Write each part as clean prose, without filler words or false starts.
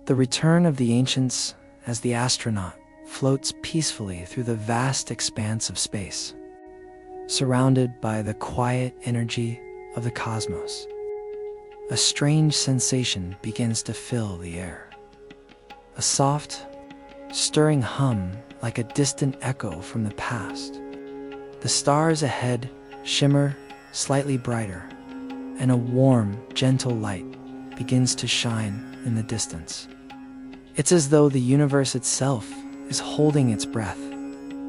The return of the ancients as the astronaut floats peacefully through the vast expanse of space, surrounded by the quiet energy of the cosmos. A strange sensation begins to fill the air. A soft, stirring hum like a distant echo from the past. The stars ahead shimmer slightly brighter, and a warm, gentle light begins to shine in the distance. It's as though the universe itself is holding its breath,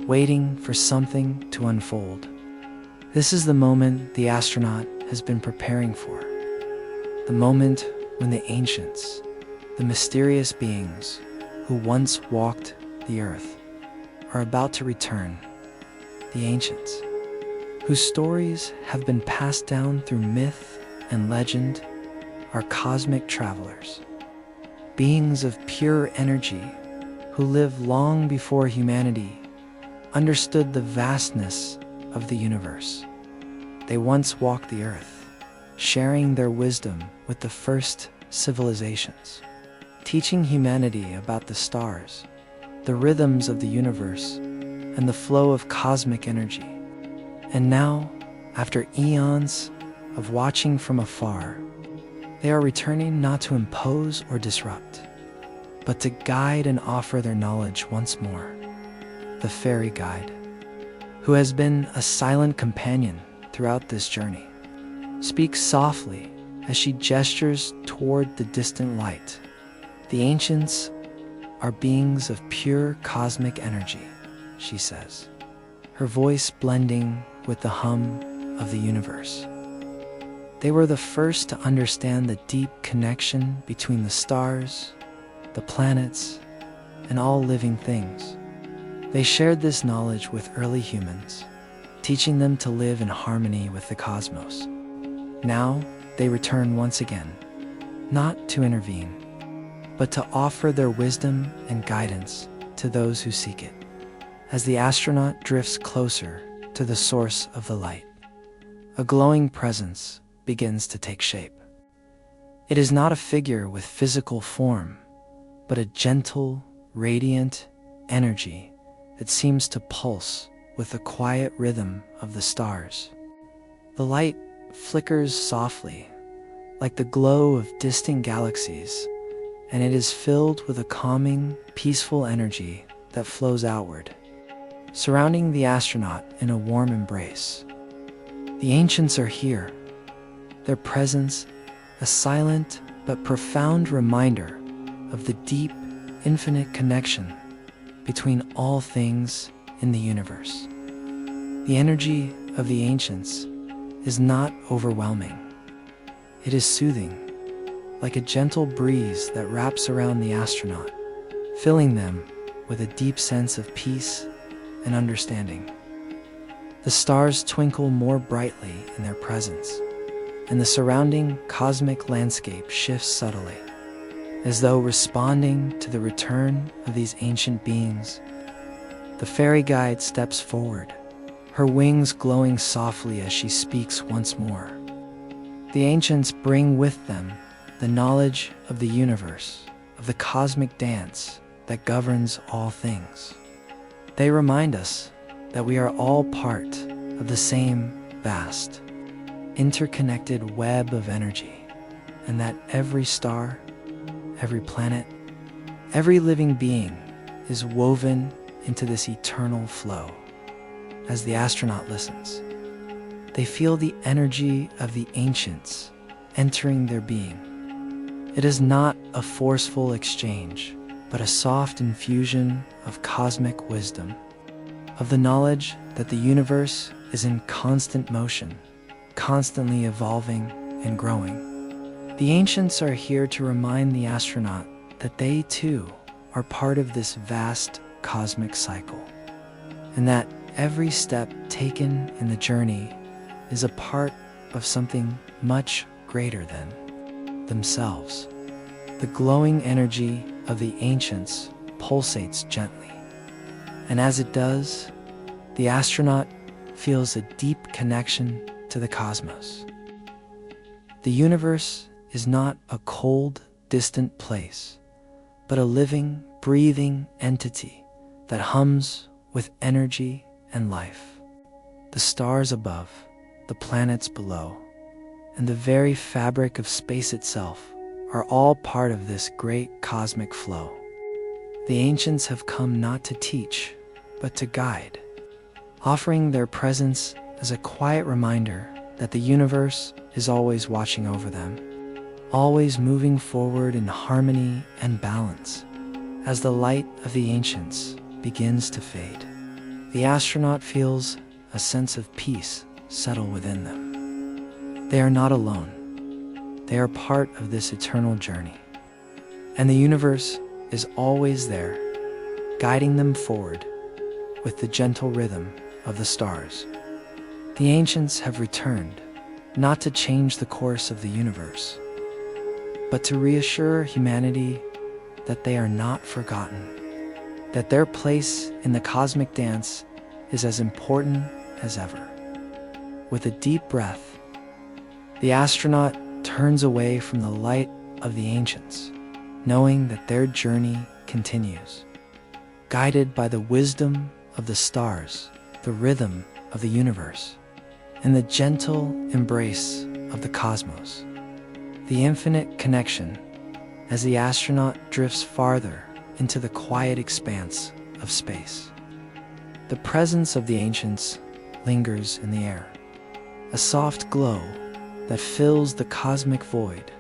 waiting for something to unfold. This is the moment the astronaut has been preparing for. The moment when the ancients, the mysterious beings who once walked the earth, are about to return. The ancients, whose stories have been passed down through myth and legend, are cosmic travelers, beings of pure energy who lived long before humanity understood the vastness of the universe. They once walked the earth, sharing their wisdom with the first civilizations, teaching humanity about the stars, the rhythms of the universe, and the flow of cosmic energy. And now, after eons of watching from afar, they are returning not to impose or disrupt, but to guide and offer their knowledge once more. The fairy guide, who has been a silent companion throughout this journey, speaks softly as she gestures toward the distant light. The ancients are beings of pure cosmic energy, she says, her voice blending with the hum of the universe. They were the first to understand the deep connection between the stars, the planets, and all living things. They shared this knowledge with early humans, teaching them to live in harmony with the cosmos. Now they return once again, not to intervene, but to offer their wisdom and guidance to those who seek it. As the astronaut drifts closer to the source of the light, a glowing presence begins to take shape. It is not a figure with physical form, but a gentle, radiant energy that seems to pulse with the quiet rhythm of the stars. The light flickers softly, like the glow of distant galaxies, and it is filled with a calming, peaceful energy that flows outward, surrounding the astronaut in a warm embrace. The ancients are here, their presence a silent but profound reminder of the deep, infinite connection between all things in the universe. The energy of the ancients is not overwhelming. It is soothing, like a gentle breeze that wraps around the astronaut, filling them with a deep sense of peace and understanding. The stars twinkle more brightly in their presence, and the surrounding cosmic landscape shifts subtly, as though responding to the return of these ancient beings. The fairy guide steps forward, her wings glowing softly as she speaks once more. The ancients bring with them the knowledge of the universe, of the cosmic dance that governs all things. They remind us that we are all part of the same vast, interconnected web of energy, and that every star, every planet, every living being is woven into this eternal flow. As the astronaut listens, they feel the energy of the ancients entering their being. It is not a forceful exchange, but a soft infusion of cosmic wisdom, of the knowledge that the universe is in constant motion, constantly evolving and growing. The ancients are here to remind the astronaut that they too are part of this vast cosmic cycle, and that every step taken in the journey is a part of something much greater than themselves. The glowing energy of the ancients pulsates gently, and as it does, the astronaut feels a deep connection to the cosmos. The universe is not a cold, distant place, but a living, breathing entity that hums with energy and life. The stars above, the planets below, and the very fabric of space itself are all part of this great cosmic flow. The ancients have come not to teach, but to guide, offering their presence as a quiet reminder that the universe is always watching over them, always moving forward in harmony and balance. As the light of the ancients begins to fade, the astronaut feels a sense of peace settle within them. They are not alone. They are part of this eternal journey. And the universe is always there, guiding them forward with the gentle rhythm of the stars. The ancients have returned, not to change the course of the universe, but to reassure humanity that they are not forgotten, that their place in the cosmic dance is as important as ever. With a deep breath, the astronaut turns away from the light of the ancients, knowing that their journey continues, guided by the wisdom of the stars, the rhythm of the universe, and the gentle embrace of the cosmos. The infinite connection as the astronaut drifts farther into the quiet expanse of space. The presence of the ancients lingers in the air, a soft glow that fills the cosmic void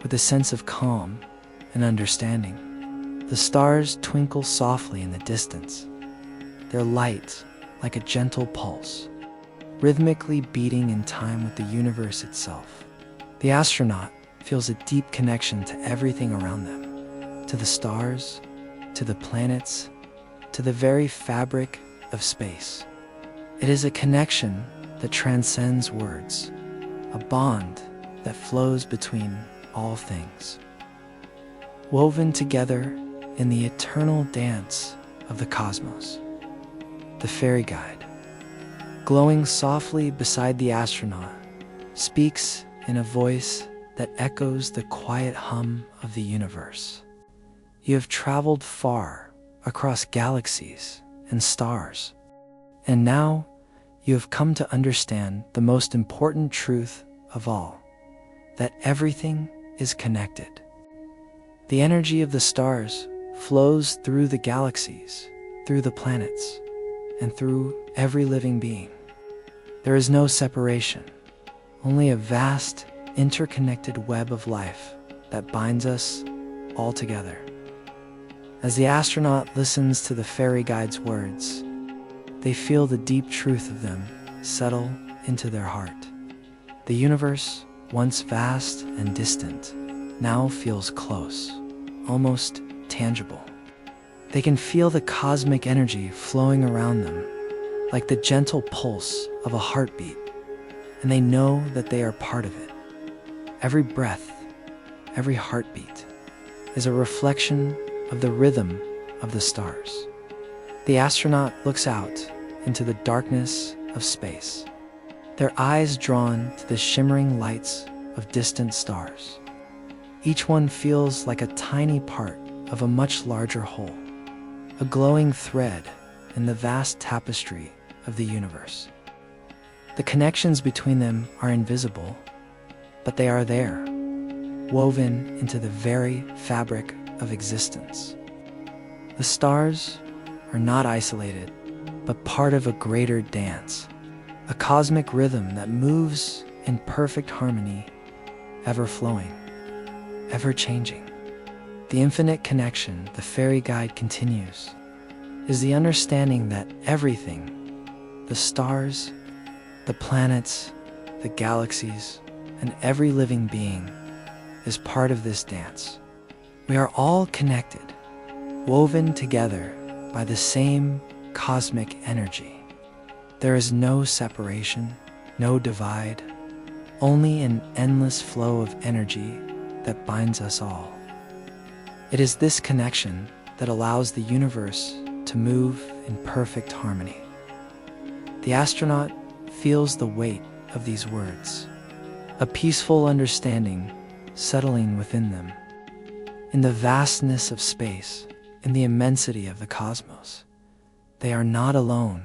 with a sense of calm and understanding. The stars twinkle softly in the distance, their light like a gentle pulse, rhythmically beating in time with the universe itself. The astronaut feels a deep connection to everything around them, to the stars, to the planets, to the very fabric of space. It is a connection that transcends words, a bond that flows between all things, woven together in the eternal dance of the cosmos. The fairy guide, glowing softly beside the astronaut, speaks in a voice that echoes the quiet hum of the universe. You have traveled far across galaxies and stars, and now you have come to understand the most important truth of all, that everything is connected. The energy of the stars flows through the galaxies, through the planets, and through every living being. There is no separation, only a vast, interconnected web of life that binds us all together. As the astronaut listens to the fairy guide's words, they feel the deep truth of them settle into their heart. The universe, once vast and distant, now feels close, almost tangible. They can feel the cosmic energy flowing around them, like the gentle pulse of a heartbeat, and they know that they are part of it. Every breath, every heartbeat, is a reflection of the rhythm of the stars. The astronaut looks out into the darkness of space, their eyes drawn to the shimmering lights of distant stars. Each one feels like a tiny part of a much larger whole, a glowing thread in the vast tapestry of the universe. The connections between them are invisible, but they are there, woven into the very fabric of existence. The stars are not isolated, but part of a greater dance, a cosmic rhythm that moves in perfect harmony, ever flowing, ever changing. The infinite connection, the fairy guide continues, is the understanding that everything, the stars, the planets, the galaxies, and every living being, is part of this dance. We are all connected, woven together by the same cosmic energy. There is no separation, no divide, only an endless flow of energy that binds us all. It is this connection that allows the universe to move in perfect harmony. The astronaut feels the weight of these words, a peaceful understanding settling within them. In the vastness of space, in the immensity of the cosmos, they are not alone.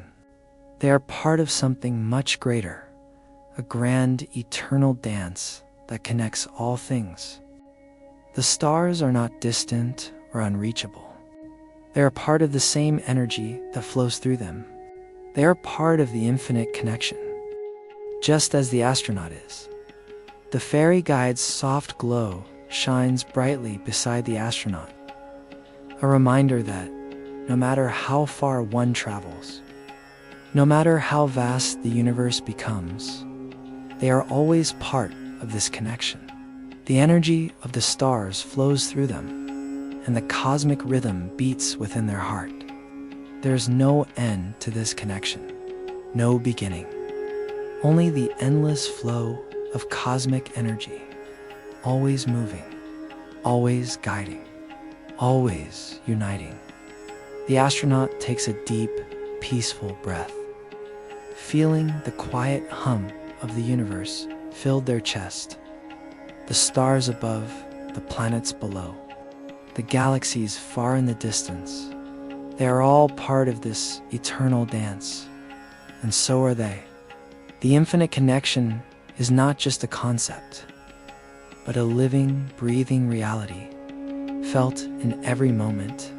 They are part of something much greater, a grand eternal dance that connects all things. The stars are not distant or unreachable. They are part of the same energy that flows through them. They are part of the infinite connection, just as the astronaut is. The fairy guide's soft glow shines brightly beside the astronaut, a reminder that no matter how far one travels, no matter how vast the universe becomes, they are always part of this connection. The energy of the stars flows through them, and the cosmic rhythm beats within their heart. There is no end to this connection, no beginning. Only the endless flow of cosmic energy, always moving, always guiding, always uniting. The astronaut takes a deep, peaceful breath, feeling the quiet hum of the universe fill their chest. The stars above, the planets below, the galaxies far in the distance, they are all part of this eternal dance, and so are they. The infinite connection is not just a concept, but a living, breathing reality, felt in every moment,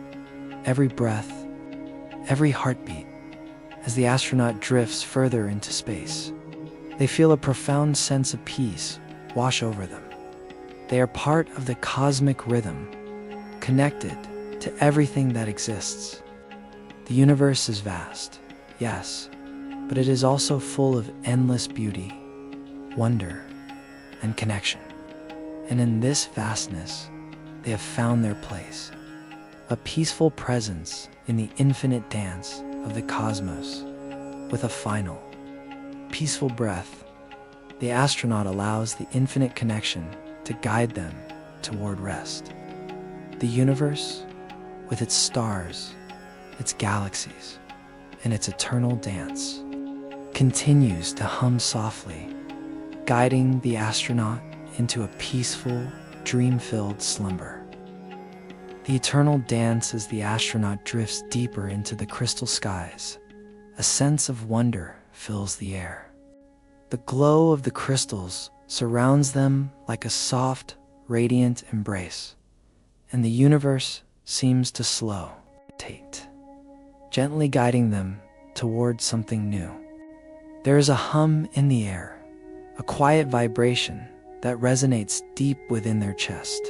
every breath, every heartbeat. As the astronaut drifts further into space, they feel a profound sense of peace wash over them. They are part of the cosmic rhythm, connected to everything that exists. The universe is vast, yes, but it is also full of endless beauty, wonder, and connection. And in this vastness, they have found their place, a peaceful presence in the infinite dance of the cosmos. With a final, peaceful breath, the astronaut allows the infinite connection to guide them toward rest. The universe, with its stars, its galaxies, and its eternal dance, continues to hum softly, guiding the astronaut into a peaceful, dream-filled slumber. The eternal dance as the astronaut drifts deeper into the crystal skies. A sense of wonder fills the air. The glow of the crystals surrounds them like a soft, radiant embrace, and the universe seems to slow, gently guiding them toward something new. There is a hum in the air, a quiet vibration that resonates deep within their chest,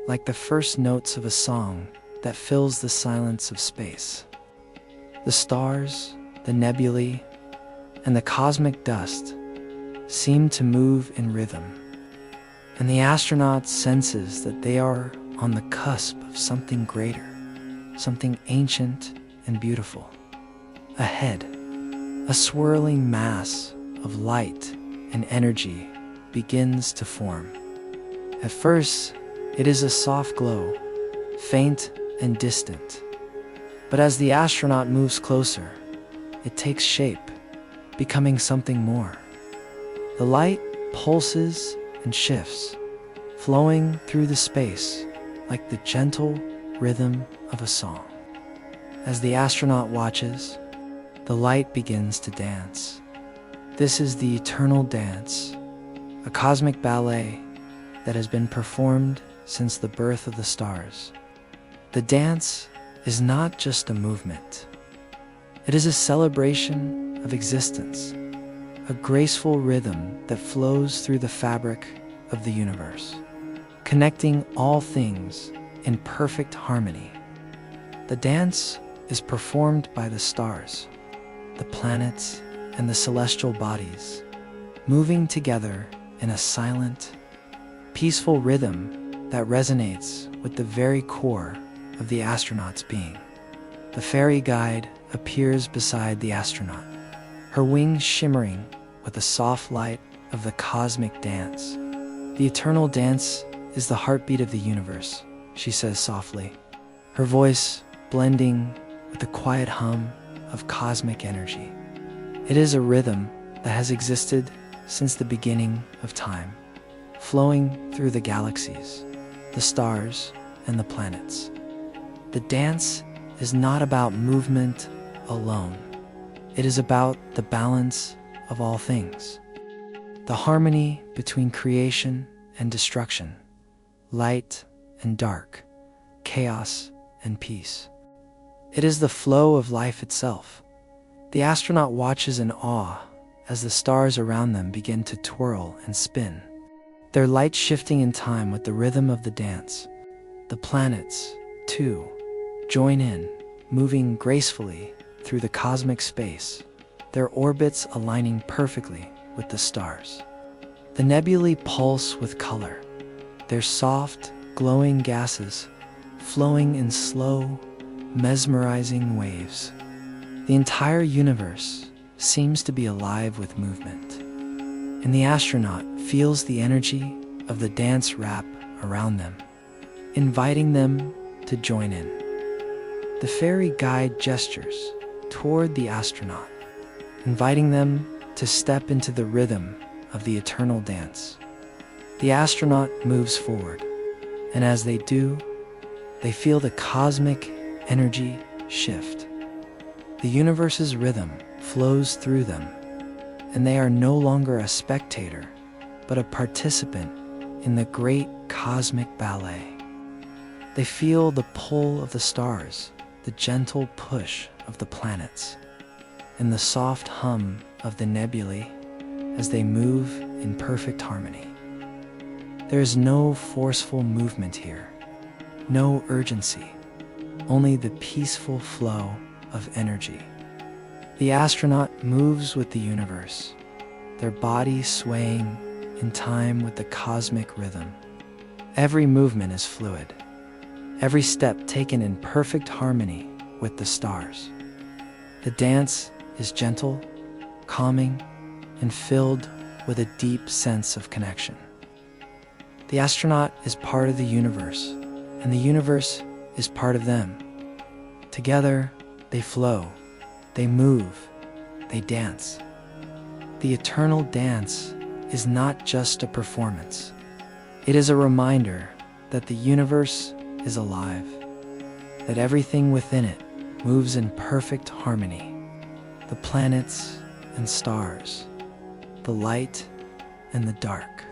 like the first notes of a song that fills the silence of space. The stars, the nebulae, and the cosmic dust seem to move in rhythm, and the astronaut senses that they are on the cusp of something greater, something ancient and beautiful. Ahead, a swirling mass of light and energy begins to form. At first, it is a soft glow, faint and distant. But as the astronaut moves closer, it takes shape, becoming something more. The light pulses and shifts, flowing through the space like the gentle rhythm of a song. As the astronaut watches, the light begins to dance. This is the eternal dance, a cosmic ballet that has been performed since the birth of the stars. The dance is not just a movement. It is a celebration of existence, a graceful rhythm that flows through the fabric of the universe, connecting all things in perfect harmony. The dance is performed by the stars, the planets, and the celestial bodies, moving together in a silent, peaceful rhythm that resonates with the very core of the astronaut's being. The fairy guide appears beside the astronaut, her wings shimmering with the soft light of the cosmic dance. The eternal dance is the heartbeat of the universe, she says softly, her voice blending with the quiet hum of cosmic energy. It is a rhythm that has existed since the beginning of time, flowing through the galaxies, the stars, and the planets. The dance is not about movement alone. It is about the balance of all things. The harmony between creation and destruction, light and dark, chaos and peace. It is the flow of life itself. The astronaut watches in awe as the stars around them begin to twirl and spin, their light shifting in time with the rhythm of the dance. The planets, too, join in, moving gracefully through the cosmic space, their orbits aligning perfectly with the stars. The nebulae pulse with color, their soft, glowing gases flowing in slow, mesmerizing waves. The entire universe seems to be alive with movement, and the astronaut feels the energy of the dance wrap around them, inviting them to join in. The fairy guide gestures toward the astronaut, inviting them to step into the rhythm of the eternal dance. The astronaut moves forward, and as they do, they feel the cosmic energy shift. The universe's rhythm flows through them, and they are no longer a spectator, but a participant in the great cosmic ballet. They feel the pull of the stars, the gentle push of the planets, and the soft hum of the nebulae as they move in perfect harmony. There is no forceful movement here, no urgency, only the peaceful flow of energy. The astronaut moves with the universe, their body swaying in time with the cosmic rhythm. Every movement is fluid, every step taken in perfect harmony with the stars. The dance is gentle, calming, and filled with a deep sense of connection. The astronaut is part of the universe, and the universe is part of them. Together, they flow, they move, they dance. The eternal dance is not just a performance. It is a reminder that the universe is alive, that everything within it moves in perfect harmony. The planets and stars, the light and the dark,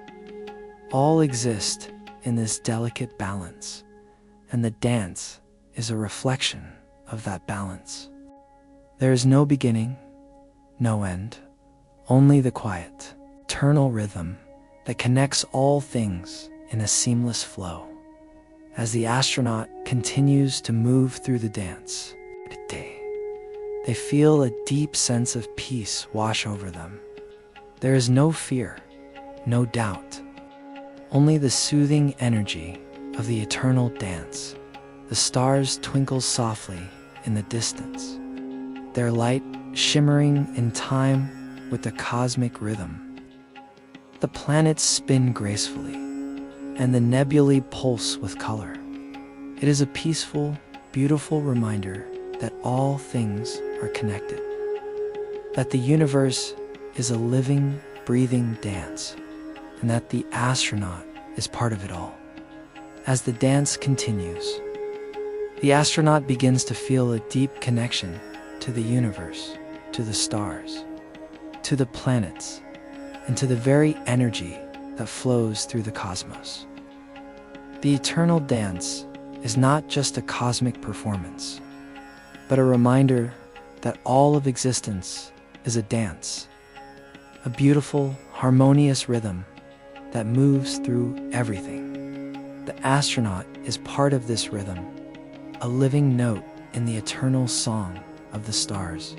all exist in this delicate balance, and the dance is a reflection of that balance. There is no beginning, no end, only the quiet, eternal rhythm that connects all things in a seamless flow. As the astronaut continues to move through the dance, they feel a deep sense of peace wash over them. There is no fear, no doubt, only the soothing energy of the eternal dance. The stars twinkle softly in the distance, their light shimmering in time with the cosmic rhythm. The planets spin gracefully, and the nebulae pulse with color. It is a peaceful, beautiful reminder that all things are connected, that the universe is a living, breathing dance, and that the astronaut is part of it all. As the dance continues, the astronaut begins to feel a deep connection to the universe, to the stars, to the planets, and to the very energy that flows through the cosmos. The eternal dance is not just a cosmic performance, but a reminder that all of existence is a dance, a beautiful, harmonious rhythm that moves through everything. The astronaut is part of this rhythm, a living note in the eternal song of the stars.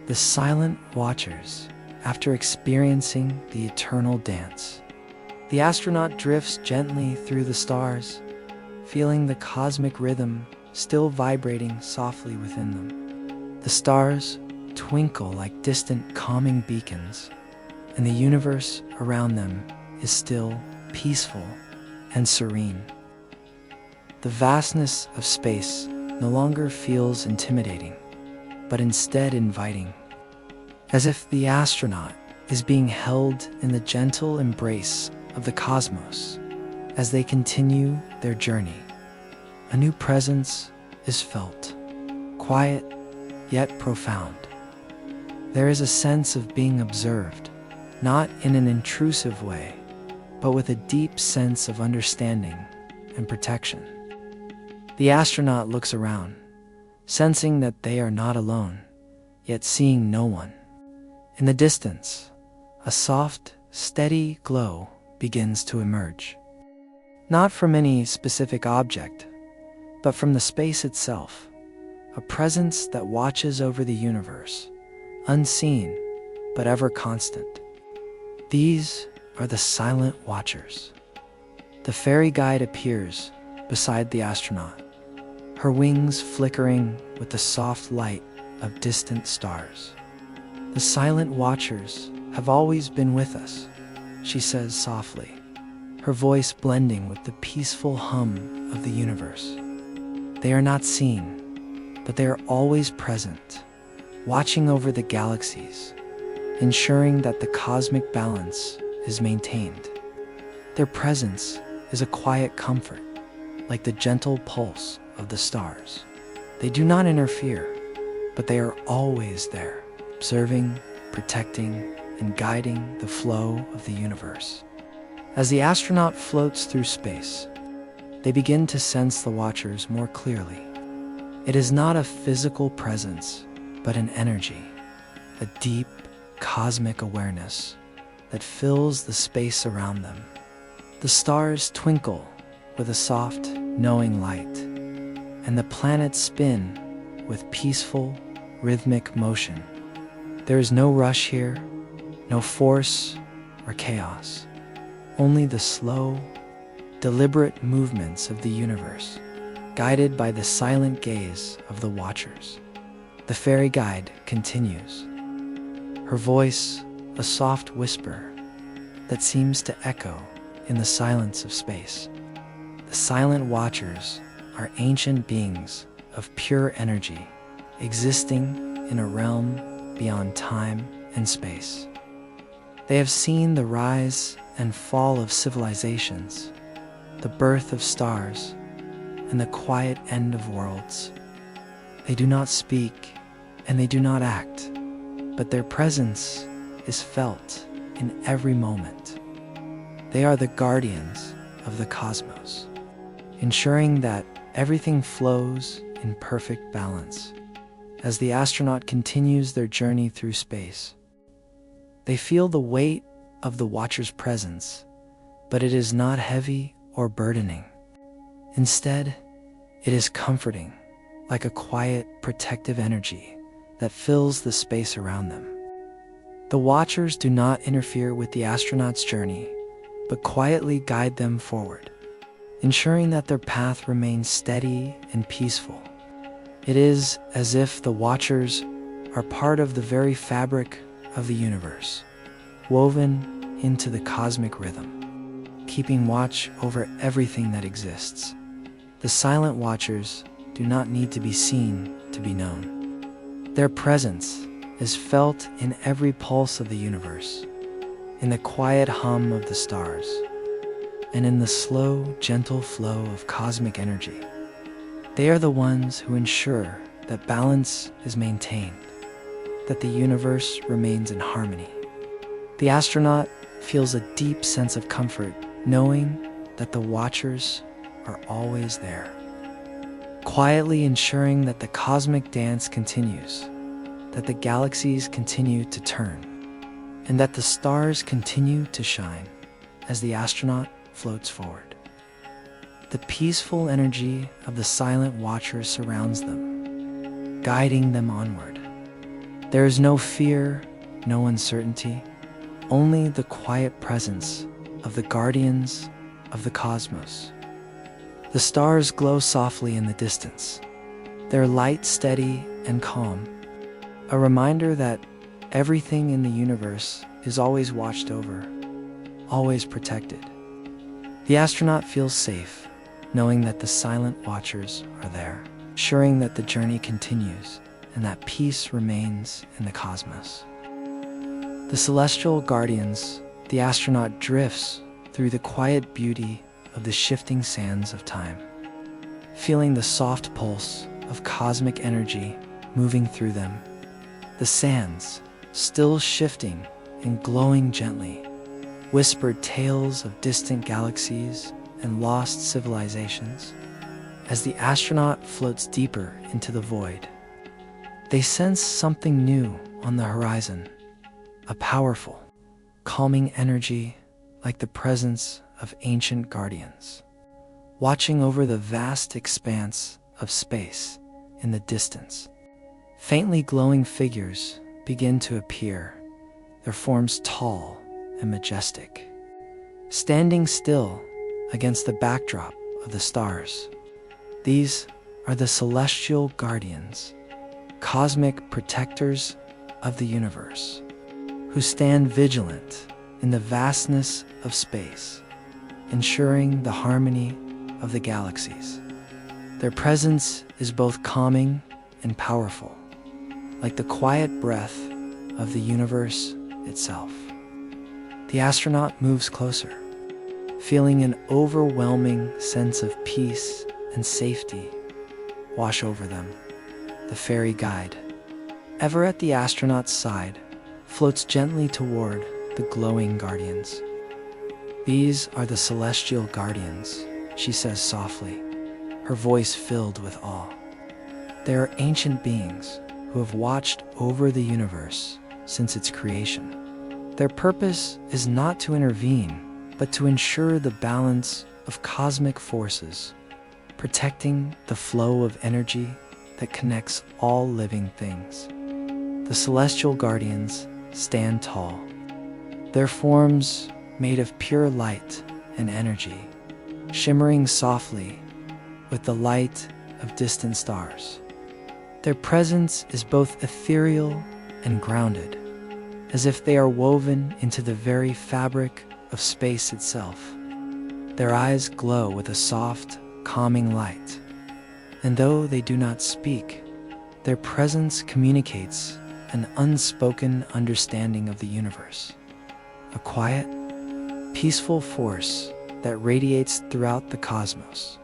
The silent watchers, after experiencing the eternal dance, the astronaut drifts gently through the stars, feeling the cosmic rhythm still vibrating softly within them. The stars twinkle like distant calming beacons, and the universe around them is still peaceful and serene. The vastness of space no longer feels intimidating, but instead inviting, as if the astronaut is being held in the gentle embrace of the cosmos as they continue their journey. a new presence is felt, quiet yet profound. There is a sense of being observed, not in an intrusive way, but with a deep sense of understanding and protection. The astronaut looks around, sensing that they are not alone, yet seeing no one. In the distance, a soft, steady glow begins to emerge. Not from any specific object, but from the space itself, a presence that watches over the universe, unseen but ever constant. These are the silent watchers. The fairy guide appears beside the astronaut, her wings flickering with the soft light of distant stars. The silent watchers have always been with us, she says softly, her voice blending with the peaceful hum of the universe. They are not seen, but they are always present, watching over the galaxies, ensuring that the cosmic balance is maintained. Their presence is a quiet comfort, like the gentle pulse of the stars. They do not interfere, but they are always there, observing, protecting, and guiding the flow of the universe. As the astronaut floats through space, they begin to sense the watchers more clearly. It is not a physical presence, but an energy, a deep, cosmic awareness that fills the space around them. The stars twinkle with a soft, knowing light, and the planets spin with peaceful, rhythmic motion. There is no rush here, no force or chaos, only the slow, deliberate movements of the universe, guided by the silent gaze of the watchers. The fairy guide continues, her voice a soft whisper that seems to echo in the silence of space. The silent watchers are ancient beings of pure energy, existing in a realm beyond time and space. They have seen the rise and fall of civilizations, the birth of stars, and the quiet end of worlds. They do not speak and they do not act, but their presence is felt in every moment. They are the guardians of the cosmos, ensuring that everything flows in perfect balance. As the astronaut continues their journey through space, they feel the weight of the watcher's presence, but it is not heavy or burdening. Instead, it is comforting, like a quiet, protective energy that fills the space around them. The watchers do not interfere with the astronaut's journey, but quietly guide them forward, ensuring that their path remains steady and peaceful. It is as if the watchers are part of the very fabric of the universe, woven into the cosmic rhythm, keeping watch over everything that exists. The silent watchers do not need to be seen to be known. Their presence is felt in every pulse of the universe, in the quiet hum of the stars, and in the slow, gentle flow of cosmic energy. They are the ones who ensure that balance is maintained, that the universe remains in harmony. The astronaut feels a deep sense of comfort knowing that the watchers are always there, quietly ensuring that the cosmic dance continues, that the galaxies continue to turn, and that the stars continue to shine as the astronaut floats forward. The peaceful energy of the silent watchers surrounds them, guiding them onward. There is no fear, no uncertainty, only the quiet presence of the guardians of the cosmos. The stars glow softly in the distance, their light steady and calm, a reminder that everything in the universe is always watched over, always protected. The astronaut feels safe, knowing that the silent watchers are there, ensuring that the journey continues and that peace remains in the cosmos. The celestial guardians, the astronaut drifts through the quiet beauty of the shifting sands of time, feeling the soft pulse of cosmic energy moving through them. The sands, still shifting and glowing gently, whispered tales of distant galaxies and lost civilizations. As the astronaut floats deeper into the void, they sense something new on the horizon, a powerful, calming energy like the presence of ancient guardians, watching over the vast expanse of space in the distance. Faintly glowing figures begin to appear, their forms tall and majestic, standing still against the backdrop of the stars. These are the celestial guardians, cosmic protectors of the universe, who stand vigilant in the vastness of space, ensuring the harmony of the galaxies. Their presence is both calming and powerful, like the quiet breath of the universe itself. The astronaut moves closer, feeling an overwhelming sense of peace and safety wash over them. The fairy guide, ever at the astronaut's side, floats gently toward the glowing guardians. "These are the celestial guardians," she says softly, her voice filled with awe. "They are ancient beings who have watched over the universe since its creation. Their purpose is not to intervene, but to ensure the balance of cosmic forces, protecting the flow of energy that connects all living things." The celestial guardians stand tall, their forms made of pure light and energy, shimmering softly with the light of distant stars. Their presence is both ethereal and grounded, as if they are woven into the very fabric of space itself. Their eyes glow with a soft, calming light, and though they do not speak, their presence communicates an unspoken understanding of the universe, a quiet, peaceful force that radiates throughout the cosmos.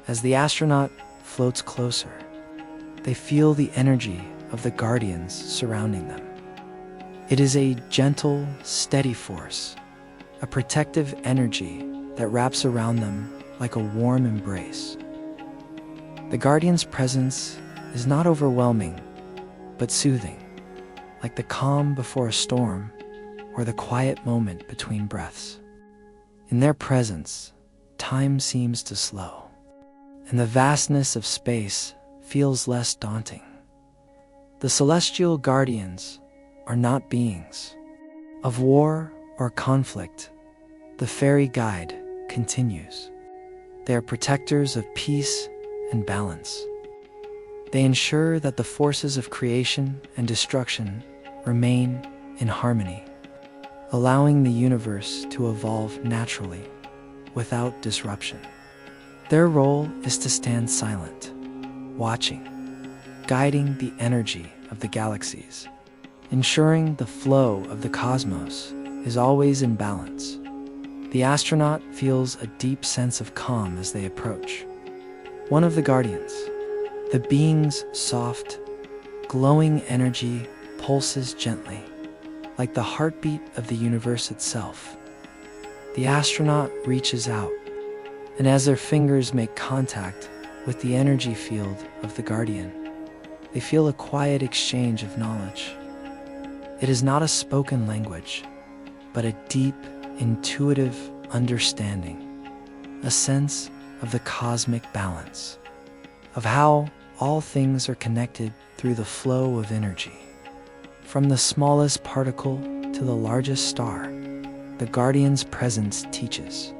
As the astronaut floats closer, they feel the energy of the guardians surrounding them. It is a gentle, steady force, a protective energy that wraps around them like a warm embrace. The guardian's presence is not overwhelming, but soothing, like the calm before a storm or the quiet moment between breaths. In their presence, time seems to slow, and the vastness of space feels less daunting. The celestial guardians are not beings of war or conflict. The fairy guide continues. They are protectors of peace and balance. They ensure that the forces of creation and destruction remain in harmony, allowing the universe to evolve naturally without disruption. Their role is to stand silent, watching, guiding the energy of the galaxies, ensuring the flow of the cosmos is always in balance. The astronaut feels a deep sense of calm as they approach. One of the guardians, the being's soft, glowing energy pulses gently, like the heartbeat of the universe itself. The astronaut reaches out, and as their fingers make contact with the energy field of the guardian, they feel a quiet exchange of knowledge. It is not a spoken language, but a deep, intuitive understanding, a sense of the cosmic balance, of how all things are connected through the flow of energy. From the smallest particle to the largest star, the guardian's presence teaches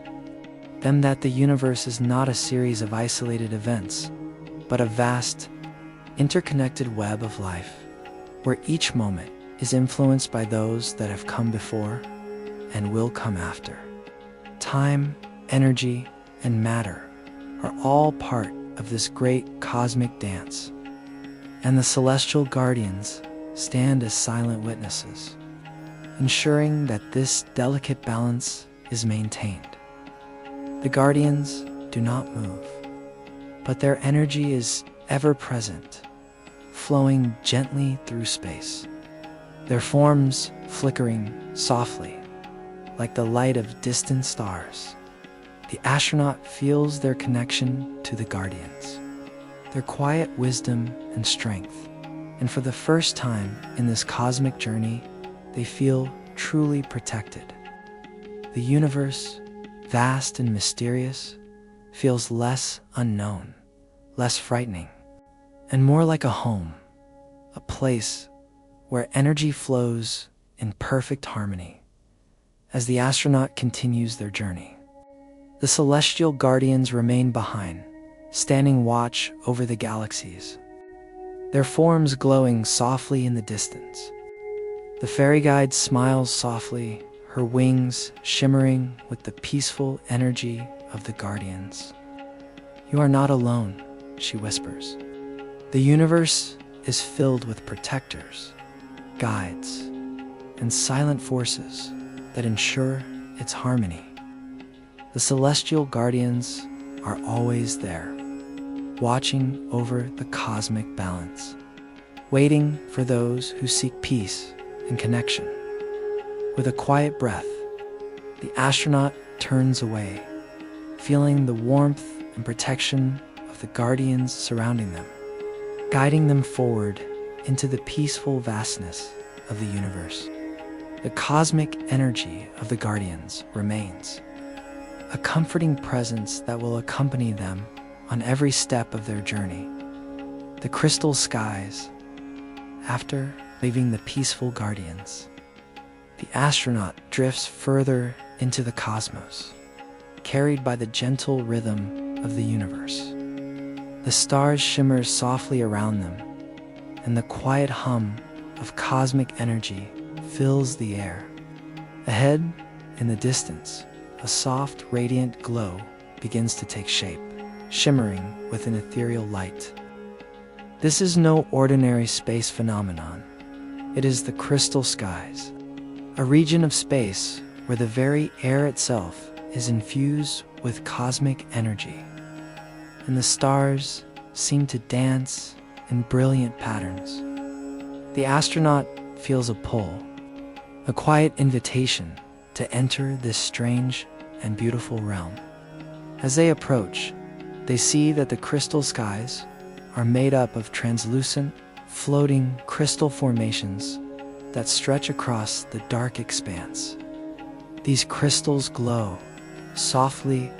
them that the universe is not a series of isolated events, but a vast, interconnected web of life, where each moment is influenced by those that have come before and will come after. Time, energy, and matter are all part of this great cosmic dance, and the celestial guardians stand as silent witnesses, ensuring that this delicate balance is maintained. The guardians do not move, but their energy is ever present, flowing gently through space. Their forms flickering softly, like the light of distant stars. The astronaut feels their connection to the guardians, their quiet wisdom and strength. And for the first time in this cosmic journey, they feel truly protected. The universe, vast and mysterious, feels less unknown, less frightening, and more like a home, a place where energy flows in perfect harmony. As the astronaut continues their journey, the celestial guardians remain behind, standing watch over the galaxies, their forms glowing softly in the distance. The fairy guide smiles softly, her wings shimmering with the peaceful energy of the guardians. "You are not alone," she whispers. "The universe is filled with protectors, guides, and silent forces that ensure its harmony. The celestial guardians are always there, watching over the cosmic balance, waiting for those who seek peace and connection." With a quiet breath, the astronaut turns away, feeling the warmth and protection of the guardians surrounding them, guiding them forward into the peaceful vastness of the universe. The cosmic energy of the guardians remains, a comforting presence that will accompany them on every step of their journey. The crystal skies, after leaving the peaceful guardians, the astronaut drifts further into the cosmos, carried by the gentle rhythm of the universe. The stars shimmer softly around them, and the quiet hum of cosmic energy fills the air. Ahead, in the distance, a soft, radiant glow begins to take shape, shimmering with an ethereal light. This is no ordinary space phenomenon. It is the crystal skies, a region of space where the very air itself is infused with cosmic energy, and the stars seem to dance in brilliant patterns. The astronaut feels a pull, a quiet invitation to enter this strange and beautiful realm. As they approach, they see that the crystal skies are made up of translucent, floating crystal formations that stretch across the dark expanse. These crystals glow softly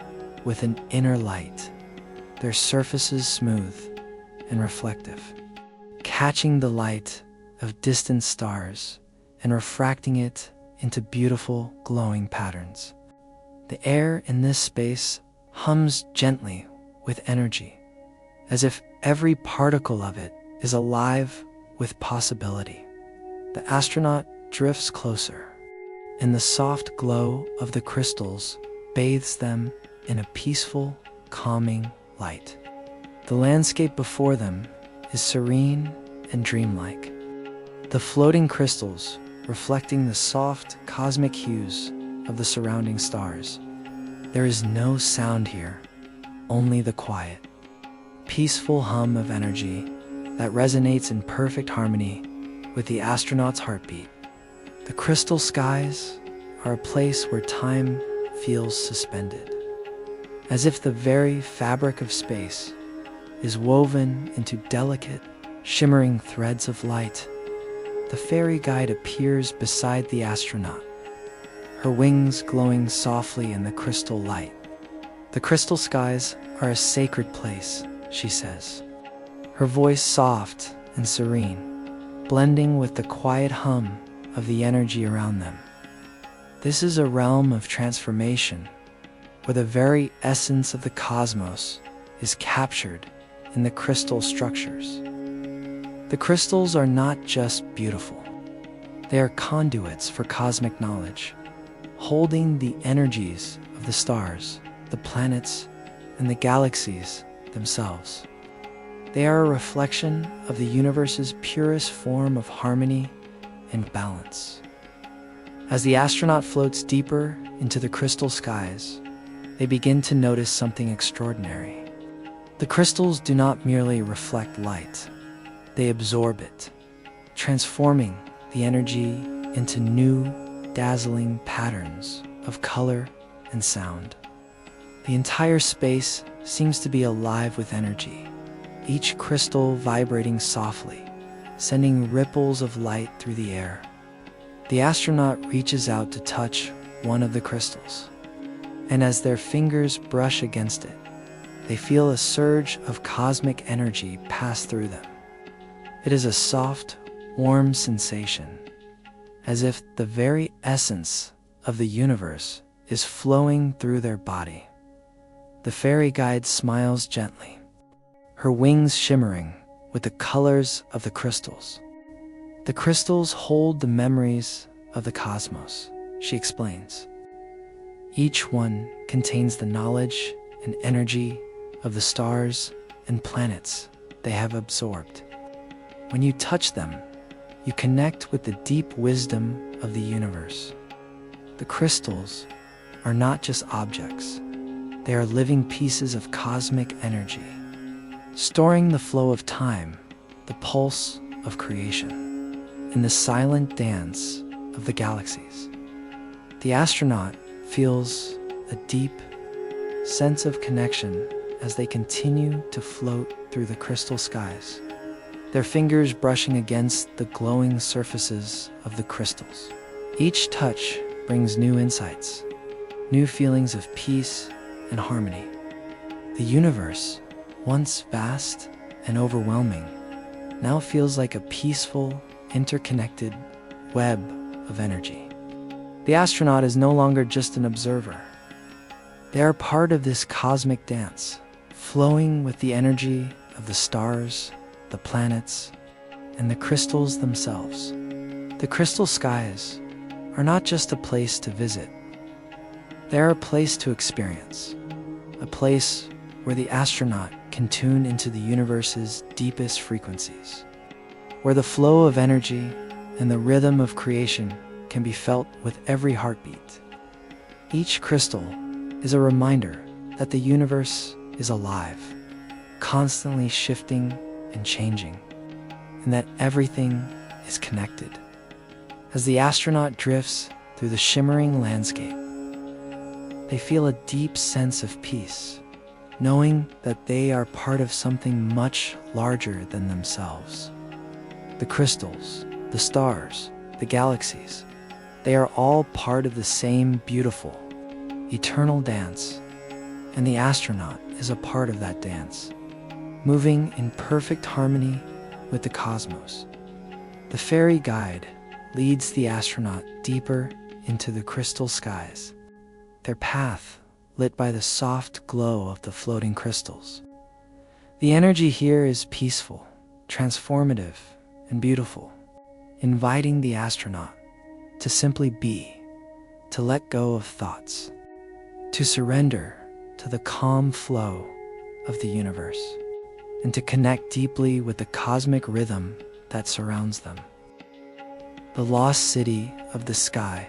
with an inner light, their surfaces smooth and reflective, catching the light of distant stars and refracting it into beautiful glowing patterns. The air in this space hums gently with energy, as if every particle of it is alive with possibility. The astronaut drifts closer, and the soft glow of the crystals bathes them in a peaceful, calming light. The landscape before them is serene and dreamlike, the floating crystals reflecting the soft cosmic hues of the surrounding stars. There is no sound here, only the quiet, peaceful hum of energy that resonates in perfect harmony with the astronaut's heartbeat. The crystal skies are a place where time feels suspended, as if the very fabric of space is woven into delicate, shimmering threads of light. The fairy guide appears beside the astronaut, her wings glowing softly in the crystal light. "The crystal skies are a sacred place," she says, her voice soft and serene, blending with the quiet hum of the energy around them. This is a realm of transformation, where the very essence of the cosmos is captured in the crystal structures. The crystals are not just beautiful. They are conduits for cosmic knowledge, holding the energies of the stars, the planets, and the galaxies themselves. They are a reflection of the universe's purest form of harmony and balance. As the astronaut floats deeper into the crystal skies, they begin to notice something extraordinary. The crystals do not merely reflect light, they absorb it, transforming the energy into new, dazzling patterns of color and sound. The entire space seems to be alive with energy, each crystal vibrating softly, sending ripples of light through the air. The astronaut reaches out to touch one of the crystals, and as their fingers brush against it, they feel a surge of cosmic energy pass through them. It is a soft, warm sensation, as if the very essence of the universe is flowing through their body. The fairy guide smiles gently, her wings shimmering with the colors of the crystals. The crystals hold the memories of the cosmos, she explains. Each one contains the knowledge and energy of the stars and planets they have absorbed. When you touch them, you connect with the deep wisdom of the universe. The crystals are not just objects, they are living pieces of cosmic energy, storing the flow of time, the pulse of creation, and the silent dance of the galaxies. The astronaut feels a deep sense of connection as they continue to float through the crystal skies, their fingers brushing against the glowing surfaces of the crystals. Each touch brings new insights, new feelings of peace and harmony. The universe, once vast and overwhelming, now feels like a peaceful, interconnected web of energy. The astronaut is no longer just an observer. They are part of this cosmic dance, flowing with the energy of the stars, the planets, and the crystals themselves. The crystal skies are not just a place to visit. They are a place to experience, a place where the astronaut can tune into the universe's deepest frequencies, where the flow of energy and the rhythm of creation can be felt with every heartbeat. Each crystal is a reminder that the universe is alive, constantly shifting and changing, and that everything is connected. As the astronaut drifts through the shimmering landscape, they feel a deep sense of peace, knowing that they are part of something much larger than themselves. The crystals, the stars, the galaxies, they are all part of the same beautiful, eternal dance, and the astronaut is a part of that dance, moving in perfect harmony with the cosmos. The fairy guide leads the astronaut deeper into the crystal skies, their path lit by the soft glow of the floating crystals. The energy here is peaceful, transformative, and beautiful, inviting the astronaut to simply be, to let go of thoughts, to surrender to the calm flow of the universe, and to connect deeply with the cosmic rhythm that surrounds them. The lost city of the sky,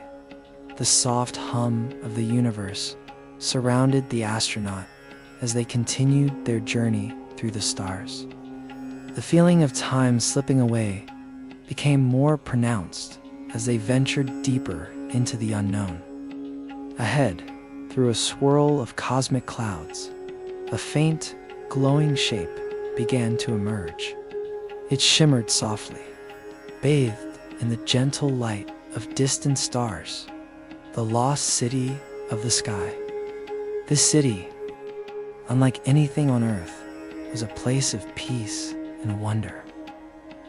the soft hum of the universe, surrounded the astronaut as they continued their journey through the stars. The feeling of time slipping away became more pronounced as they ventured deeper into the unknown. Ahead, through a swirl of cosmic clouds, a faint, glowing shape began to emerge. It shimmered softly, bathed in the gentle light of distant stars, the lost city of the sky. This city, unlike anything on Earth, was a place of peace and wonder.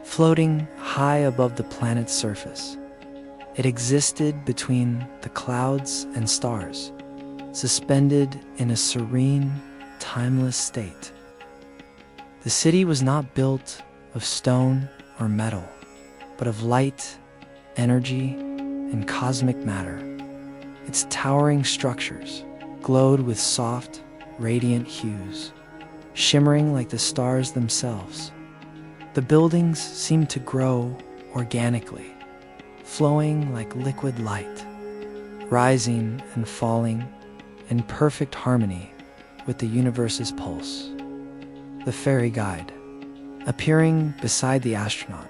Floating high above the planet's surface, it existed between the clouds and stars, suspended in a serene, timeless state. The city was not built of stone or metal, but of light, energy, and cosmic matter. Its towering structures glowed with soft, radiant hues, shimmering like the stars themselves. The buildings seemed to grow organically, flowing like liquid light, rising and falling in perfect harmony with the universe's pulse. the fairy guide, appearing beside the astronaut,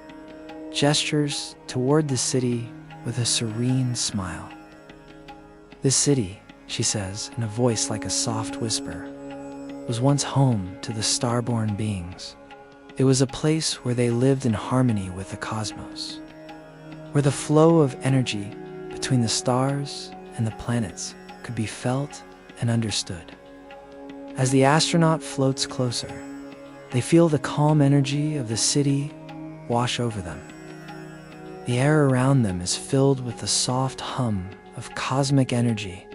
gestures toward the city with a serene smile. "This city," she says in a voice like a soft whisper, "was once home to the starborn beings. It was a place where they lived in harmony with the cosmos, where the flow of energy between the stars and the planets could be felt and understood." As the astronaut floats closer, they feel the calm energy of the city wash over them. The air around them is filled with the soft hum of cosmic energy,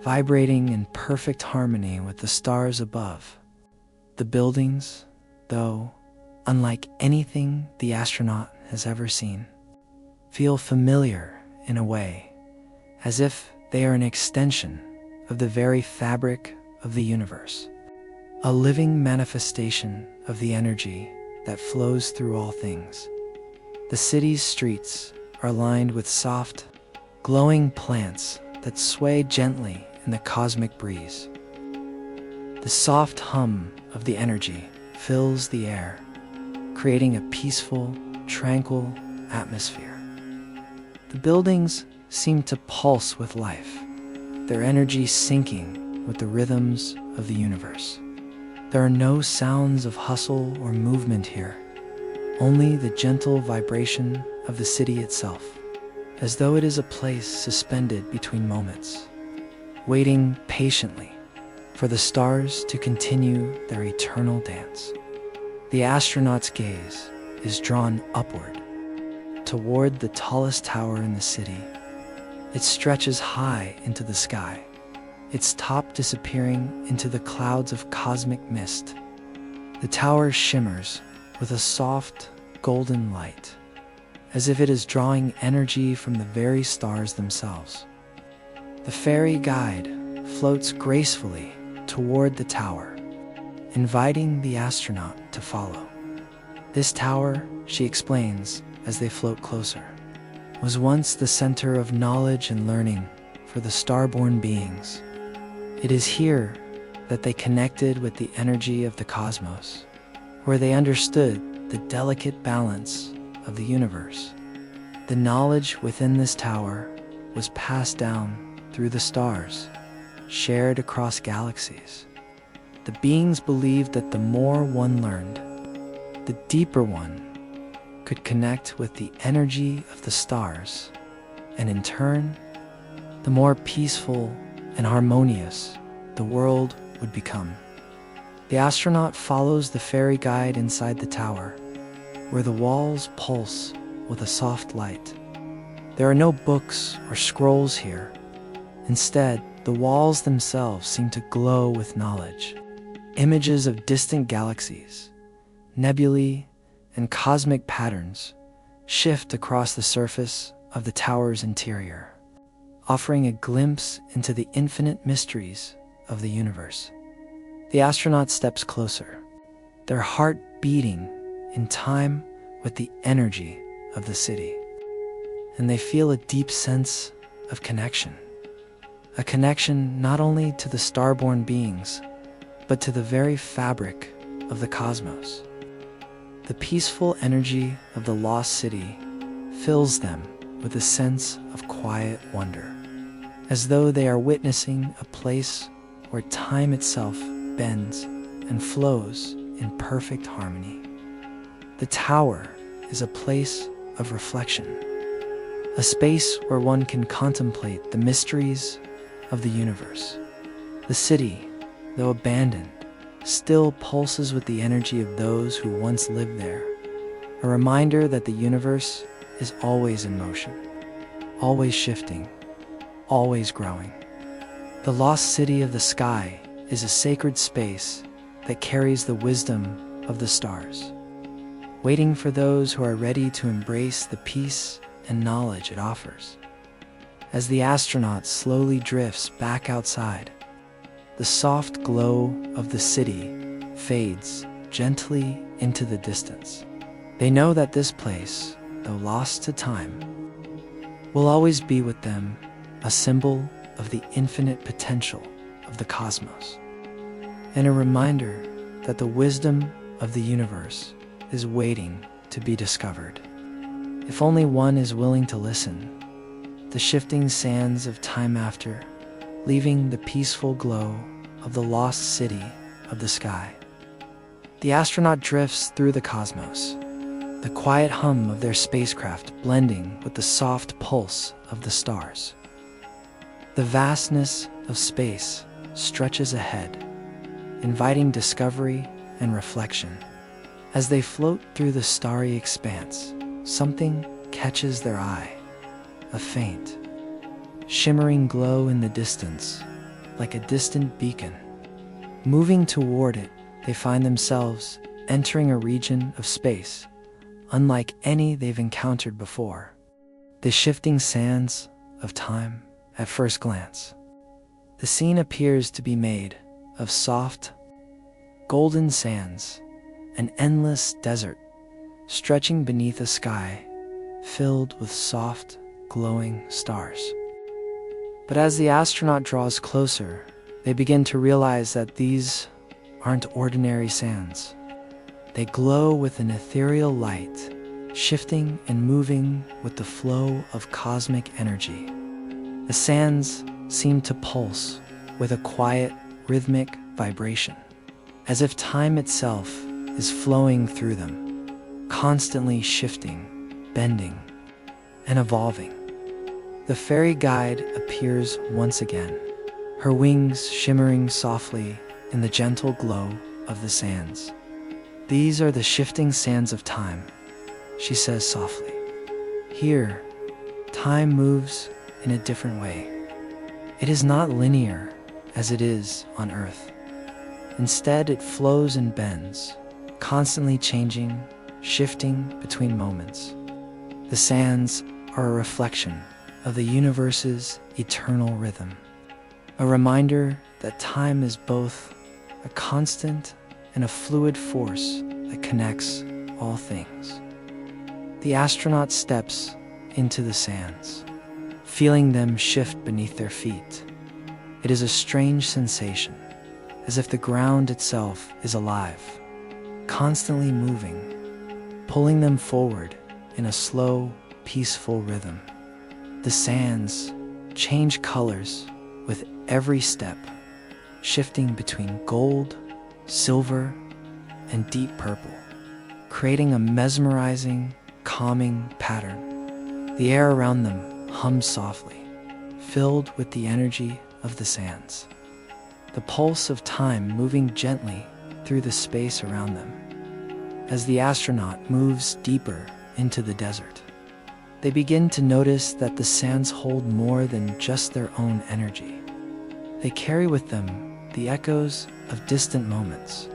vibrating in perfect harmony with the stars above. The buildings, though, unlike anything the astronaut has ever seen, feel familiar in a way, as if they are an extension of the very fabric of the universe, a living manifestation of the energy that flows through all things. The city's streets are lined with soft, glowing plants that sway gently in the cosmic breeze. The soft hum of the energy fills the air, creating a peaceful, tranquil atmosphere. The buildings seem to pulse with life, their energy syncing with the rhythms of the universe. There are no sounds of hustle or movement here, only the gentle vibration of the city itself, as though it is a place suspended between moments, waiting patiently for the stars to continue their eternal dance. The astronaut's gaze is drawn upward, toward the tallest tower in the city. It stretches high into the sky, its top disappearing into the clouds of cosmic mist. The tower shimmers with a soft, golden light, as if it is drawing energy from the very stars themselves. The fairy guide floats gracefully toward the tower, inviting the astronaut to follow. This tower, she explains as they float closer, was once the center of knowledge and learning for the starborn beings. It is here that they connected with the energy of the cosmos, where they understood the delicate balance of the universe. The knowledge within this tower was passed down through the stars, shared across galaxies. The beings believed that the more one learned, the deeper one could connect with the energy of the stars, and in turn, the more peaceful and harmonious the world would become. The astronaut follows the fairy guide inside the tower, where the walls pulse with a soft light. There are no books or scrolls here. Instead, the walls themselves seem to glow with knowledge. Images of distant galaxies, nebulae, and cosmic patterns shift across the surface of the tower's interior, offering a glimpse into the infinite mysteries of the universe. The astronaut steps closer, their heart beating in time with the energy of the city, and they feel a deep sense of connection. A connection not only to the starborn beings, but to the very fabric of the cosmos. The peaceful energy of the lost city fills them with a sense of quiet wonder, as though they are witnessing a place where time itself bends and flows in perfect harmony. The tower is a place of reflection, a space where one can contemplate the mysteries of the universe. The city, though abandoned, still pulses with the energy of those who once lived there, a reminder that the universe is always in motion, always shifting, always growing. The lost city of the sky is a sacred space that carries the wisdom of the stars, waiting for those who are ready to embrace the peace and knowledge it offers. As the astronaut slowly drifts back outside, the soft glow of the city fades gently into the distance. They know that this place, though lost to time, will always be with them, a symbol of the infinite potential of the cosmos, and a reminder that the wisdom of the universe is waiting to be discovered. If only one is willing to listen. The shifting sands of time after, leaving the peaceful glow of the lost city of the sky. The astronaut drifts through the cosmos, the quiet hum of their spacecraft blending with the soft pulse of the stars. The vastness of space stretches ahead, inviting discovery and reflection. As they float through the starry expanse, something catches their eye. A faint, shimmering glow in the distance, like a distant beacon. Moving toward it, they find themselves entering a region of space unlike any they've encountered before. The shifting sands of time at first glance. The scene appears to be made of soft, golden sands, an endless desert stretching beneath a sky filled with soft, glowing stars. But as the astronaut draws closer, they begin to realize that these aren't ordinary sands. They glow with an ethereal light, shifting and moving with the flow of cosmic energy. The sands seem to pulse with a quiet, rhythmic vibration, as if time itself is flowing through them, constantly shifting, bending, and evolving. The fairy guide appears once again, her wings shimmering softly in the gentle glow of the sands. "These are the shifting sands of time," she says softly. "Here, time moves in a different way. It is not linear as it is on Earth. Instead, it flows and bends, constantly changing, shifting between moments. The sands are a reflection of the universe's eternal rhythm, a reminder that time is both a constant and a fluid force that connects all things." The astronaut steps into the sands, feeling them shift beneath their feet. It is a strange sensation, as if the ground itself is alive, constantly moving, pulling them forward in a slow, peaceful rhythm. The sands change colors with every step, shifting between gold, silver, and deep purple, creating a mesmerizing, calming pattern. The air around them hums softly, filled with the energy of the sands, the pulse of time moving gently through the space around them. As the astronaut moves deeper into the desert, they begin to notice that the sands hold more than just their own energy. They carry with them the echoes of distant moments,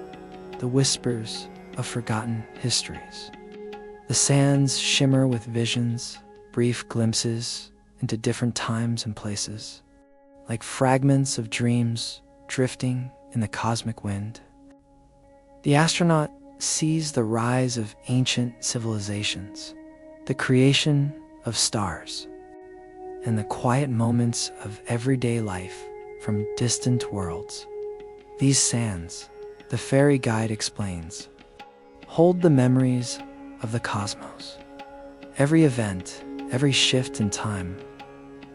the whispers of forgotten histories. The sands shimmer with visions, brief glimpses into different times and places, like fragments of dreams drifting in the cosmic wind. The astronaut sees the rise of ancient civilizations, the creation of stars, and the quiet moments of everyday life from distant worlds. These sands, the fairy guide explains, hold the memories of the cosmos. Every event, every shift in time,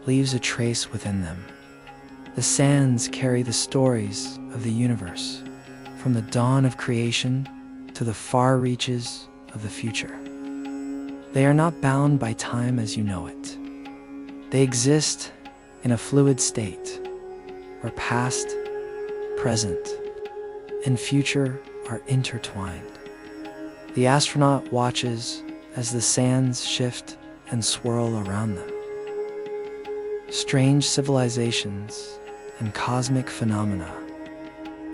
leaves a trace within them. The sands carry the stories of the universe, from the dawn of creation to the far reaches of the future. They are not bound by time as you know it. They exist in a fluid state, where past, present, and future are intertwined. The astronaut watches as the sands shift and swirl around them. Strange civilizations and cosmic phenomena.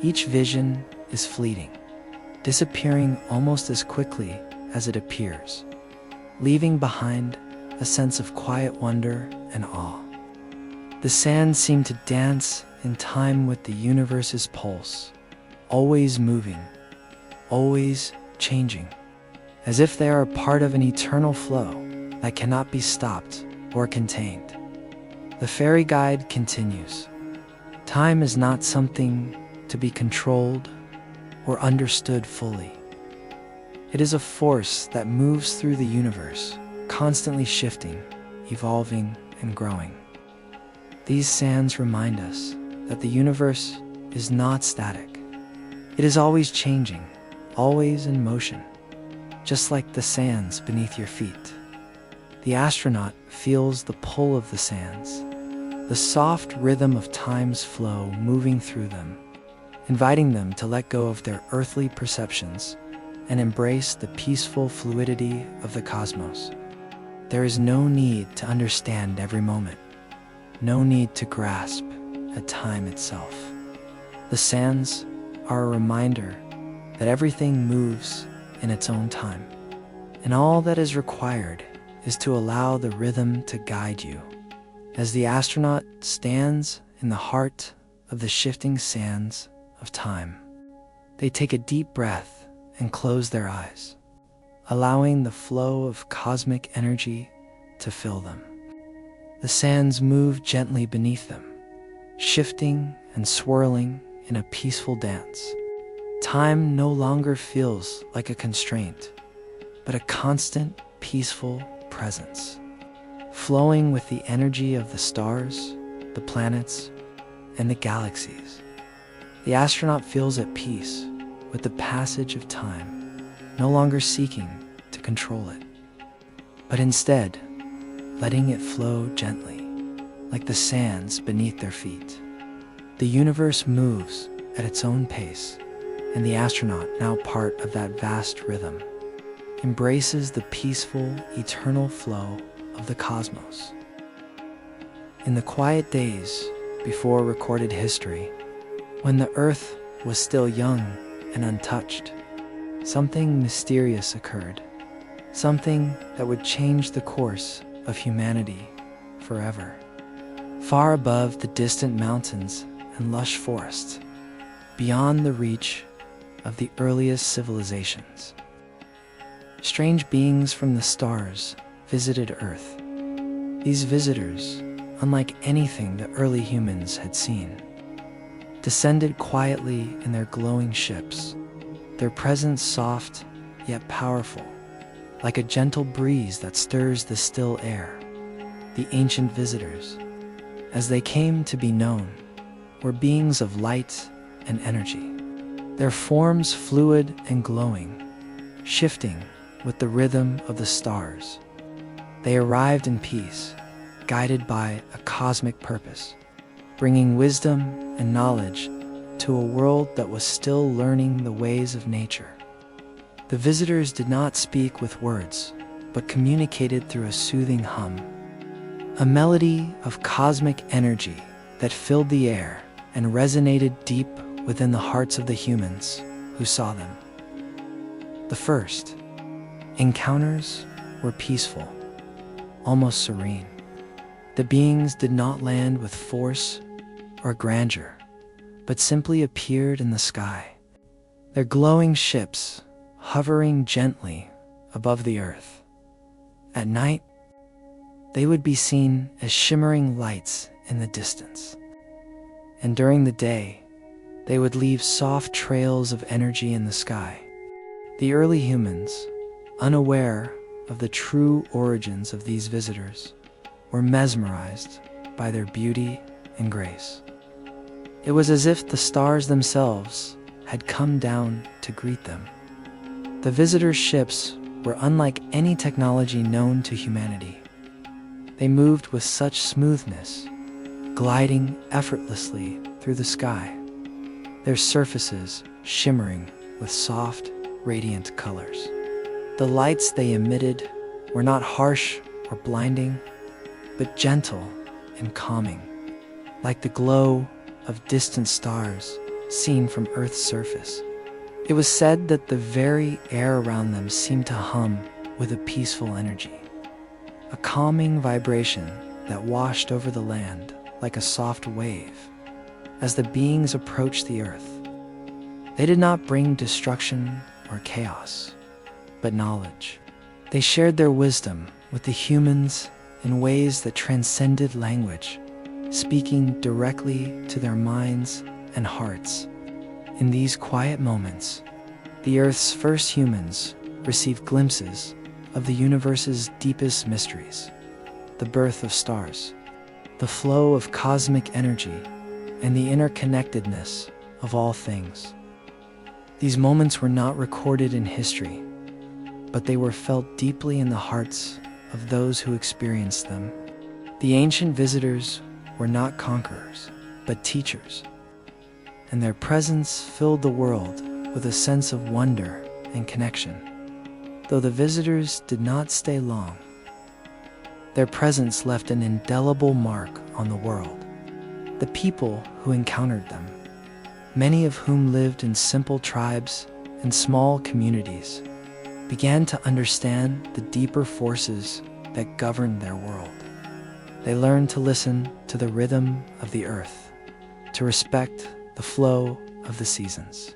Each vision is fleeting, disappearing almost as quickly as it appears, leaving behind a sense of quiet wonder and awe. The sands seem to dance in time with the universe's pulse, always moving, always changing, as if they are a part of an eternal flow that cannot be stopped or contained. The fairy guide continues. Time is not something to be controlled or understood fully. It is a force that moves through the universe, constantly shifting, evolving, and growing. These sands remind us that the universe is not static. It is always changing, always in motion, just like the sands beneath your feet. The astronaut feels the pull of the sands, the soft rhythm of time's flow moving through them, inviting them to let go of their earthly perceptions and embrace the peaceful fluidity of the cosmos. There is no need to understand every moment, no need to grasp at time itself. The sands are a reminder that everything moves in its own time, and all that is required is to allow the rhythm to guide you. As the astronaut stands in the heart of the shifting sands of time, they take a deep breath and close their eyes, allowing the flow of cosmic energy to fill them. The sands move gently beneath them, shifting and swirling in a peaceful dance. Time no longer feels like a constraint, but a constant, peaceful presence, flowing with the energy of the stars, the planets, and the galaxies. The astronaut feels at peace with the passage of time, no longer seeking to control it, but instead letting it flow gently, like the sands beneath their feet. The universe moves at its own pace, and the astronaut, now part of that vast rhythm, embraces the peaceful, eternal flow of the cosmos. In the quiet days before recorded history, when the Earth was still young and untouched, something mysterious occurred, something that would change the course of humanity forever. Far above the distant mountains and lush forests, beyond the reach of the earliest civilizations, strange beings from the stars visited Earth. These visitors, unlike anything the early humans had seen, descended quietly in their glowing ships, their presence soft yet powerful, like a gentle breeze that stirs the still air. The ancient visitors, as they came to be known, were beings of light and energy, their forms fluid and glowing, shifting with the rhythm of the stars. They arrived in peace, guided by a cosmic purpose, bringing wisdom and knowledge to a world that was still learning the ways of nature. The visitors did not speak with words, but communicated through a soothing hum, a melody of cosmic energy that filled the air and resonated deep within the hearts of the humans who saw them. The first encounters were peaceful, almost serene. The beings did not land with force or grandeur, but simply appeared in the sky, their glowing ships hovering gently above the Earth. At night, they would be seen as shimmering lights in the distance, and during the day, they would leave soft trails of energy in the sky. The early humans, unaware of the true origins of these visitors, were mesmerized by their beauty and grace. It was as if the stars themselves had come down to greet them. The visitors' ships were unlike any technology known to humanity. They moved with such smoothness, gliding effortlessly through the sky, their surfaces shimmering with soft, radiant colors. The lights they emitted were not harsh or blinding, but gentle and calming, like the glow of distant stars seen from Earth's surface. It was said that the very air around them seemed to hum with a peaceful energy, a calming vibration that washed over the land like a soft wave. As the beings approached the Earth, they did not bring destruction or chaos, but knowledge. They shared their wisdom with the humans in ways that transcended language, speaking directly to their minds and hearts. In these quiet moments, the Earth's first humans received glimpses of the universe's deepest mysteries: the birth of stars, the flow of cosmic energy, and the interconnectedness of all things. These moments were not recorded in history, but they were felt deeply in the hearts of those who experienced them. The ancient visitors were not conquerors, but teachers, and their presence filled the world with a sense of wonder and connection. Though the visitors did not stay long, their presence left an indelible mark on the world. The people who encountered them, many of whom lived in simple tribes and small communities, began to understand the deeper forces that governed their world. They learned to listen to the rhythm of the earth, to respect the flow of the seasons,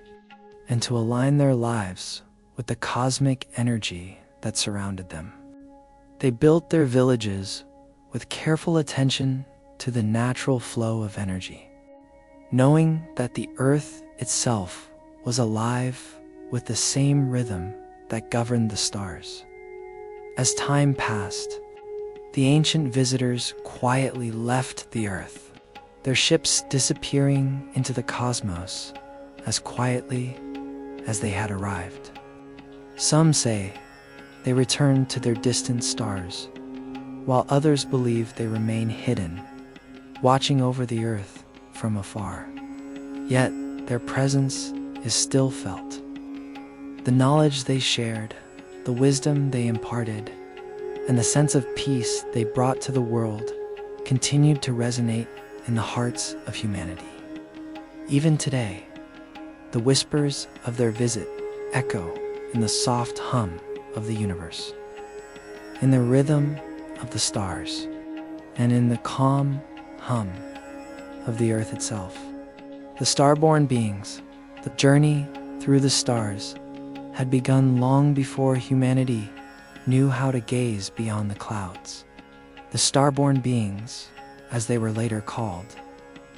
and to align their lives with the cosmic energy that surrounded them. They built their villages with careful attention to the natural flow of energy, knowing that the earth itself was alive with the same rhythm that governed the stars. As time passed, the ancient visitors quietly left the earth, their ships disappearing into the cosmos as quietly as they had arrived. Some say they returned to their distant stars, while others believe they remain hidden, watching over the earth from afar. Yet their presence is still felt. The knowledge they shared, the wisdom they imparted, and the sense of peace they brought to the world continued to resonate in the hearts of humanity. Even today, the whispers of their visit echo in the soft hum of the universe, in the rhythm of the stars, and in the calm hum of the earth itself. The starborn beings, the journey through the stars, had begun long before humanity knew how to gaze beyond the clouds. The starborn beings, as they were later called,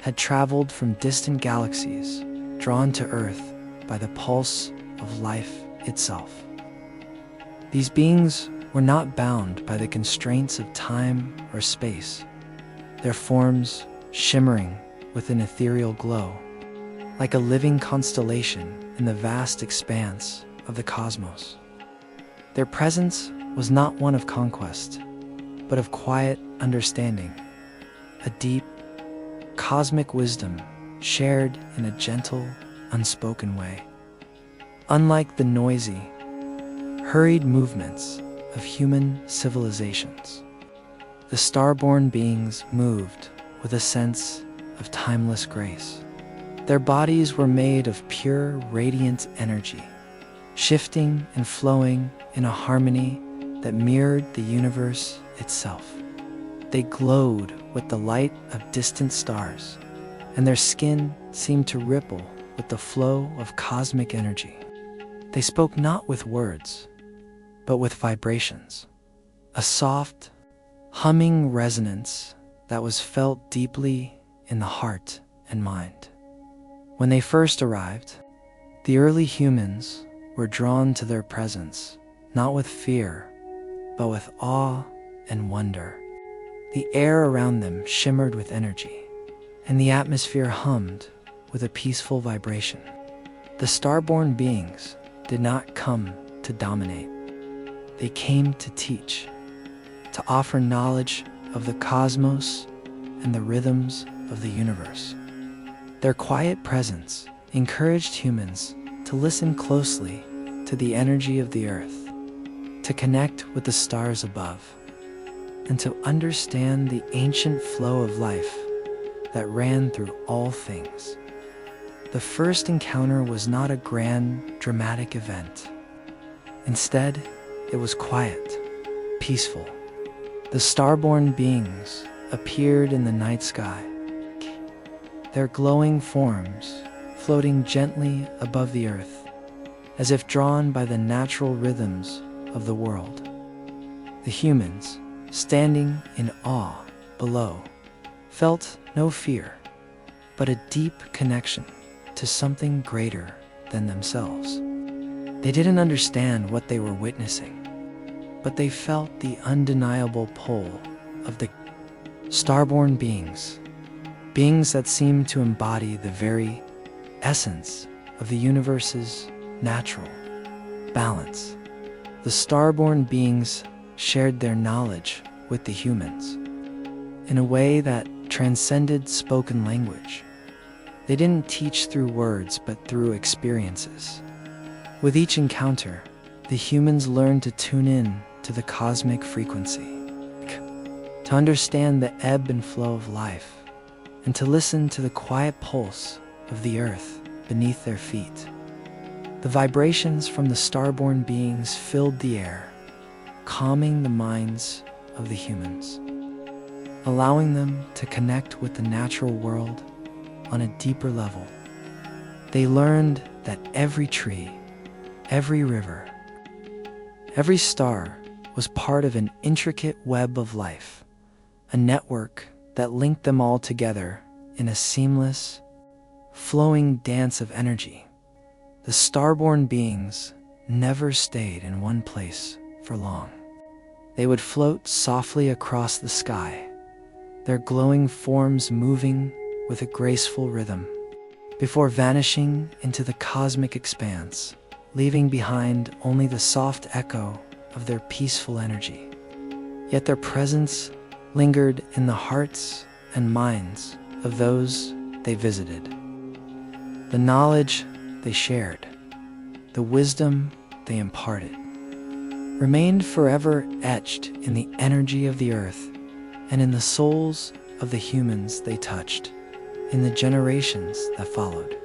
had traveled from distant galaxies, drawn to Earth by the pulse of life itself. These beings were not bound by the constraints of time or space, their forms shimmering with an ethereal glow, like a living constellation in the vast expanse of the cosmos. Their presence was not one of conquest, but of quiet understanding, a deep, cosmic wisdom shared in a gentle, unspoken way. Unlike the noisy, hurried movements of human civilizations, the starborn beings moved with a sense of timeless grace. Their bodies were made of pure, radiant energy, shifting and flowing in a harmony that mirrored the universe itself. They glowed with the light of distant stars, and their skin seemed to ripple with the flow of cosmic energy. They spoke not with words, but with vibrations, a soft, humming resonance that was felt deeply in the heart and mind. When they first arrived, the early humans were drawn to their presence, not with fear, but with awe and wonder. The air around them shimmered with energy, and the atmosphere hummed with a peaceful vibration. The starborn beings did not come to dominate. They came to teach, to offer knowledge of the cosmos and the rhythms of the universe. Their quiet presence encouraged humans to listen closely to the energy of the earth, to connect with the stars above, and to understand the ancient flow of life that ran through all things. The first encounter was not a grand, dramatic event. Instead, it was quiet, peaceful. The starborn beings appeared in the night sky, their glowing forms floating gently above the earth, as if drawn by the natural rhythms of the world. The humans, standing in awe below, felt no fear, but a deep connection to something greater than themselves. They didn't understand what they were witnessing, but they felt the undeniable pull of the starborn beings, beings that seemed to embody the very essence of the universe's natural balance. The starborn beings shared their knowledge with the humans in a way that transcended spoken language. They didn't teach through words, but through experiences. With each encounter, the humans learned to tune in to the cosmic frequency, to understand the ebb and flow of life, and to listen to the quiet pulse of the earth beneath their feet. The vibrations from the starborn beings filled the air, calming the minds of the humans, allowing them to connect with the natural world on a deeper level. They learned that every tree, every river, every star was part of an intricate web of life, a network that linked them all together in a seamless, flowing dance of energy. The starborn beings never stayed in one place for long. They would float softly across the sky, their glowing forms moving with a graceful rhythm, before vanishing into the cosmic expanse, leaving behind only the soft echo of their peaceful energy. Yet their presence lingered in the hearts and minds of those they visited. The knowledge they shared, the wisdom they imparted, remained forever etched in the energy of the earth and in the souls of the humans they touched. In the generations that followed,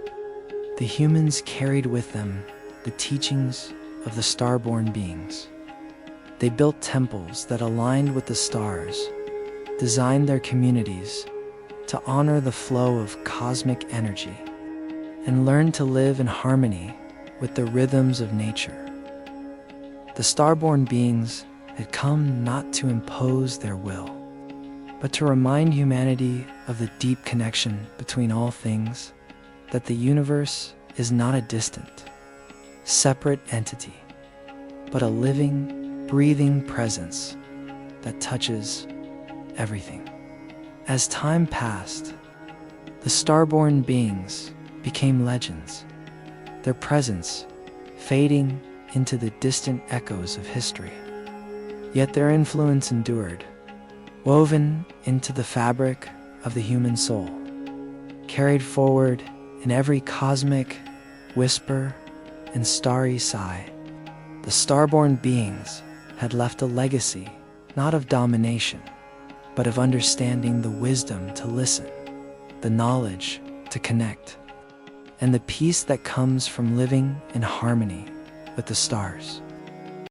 the humans carried with them the teachings of the starborn beings. They built temples that aligned with the stars, designed their communities to honor the flow of cosmic energy, and learned to live in harmony with the rhythms of nature. The starborn beings had come not to impose their will, but to remind humanity of the deep connection between all things, that the universe is not a distant, separate entity, but a living, breathing presence that touches everything. As time passed, the starborn beings became legends, their presence fading into the distant echoes of history. Yet their influence endured, woven into the fabric of the human soul, carried forward in every cosmic whisper and starry sigh. The starborn beings had left a legacy not of domination, but of understanding, the wisdom to listen, the knowledge to connect, and the peace that comes from living in harmony with the stars.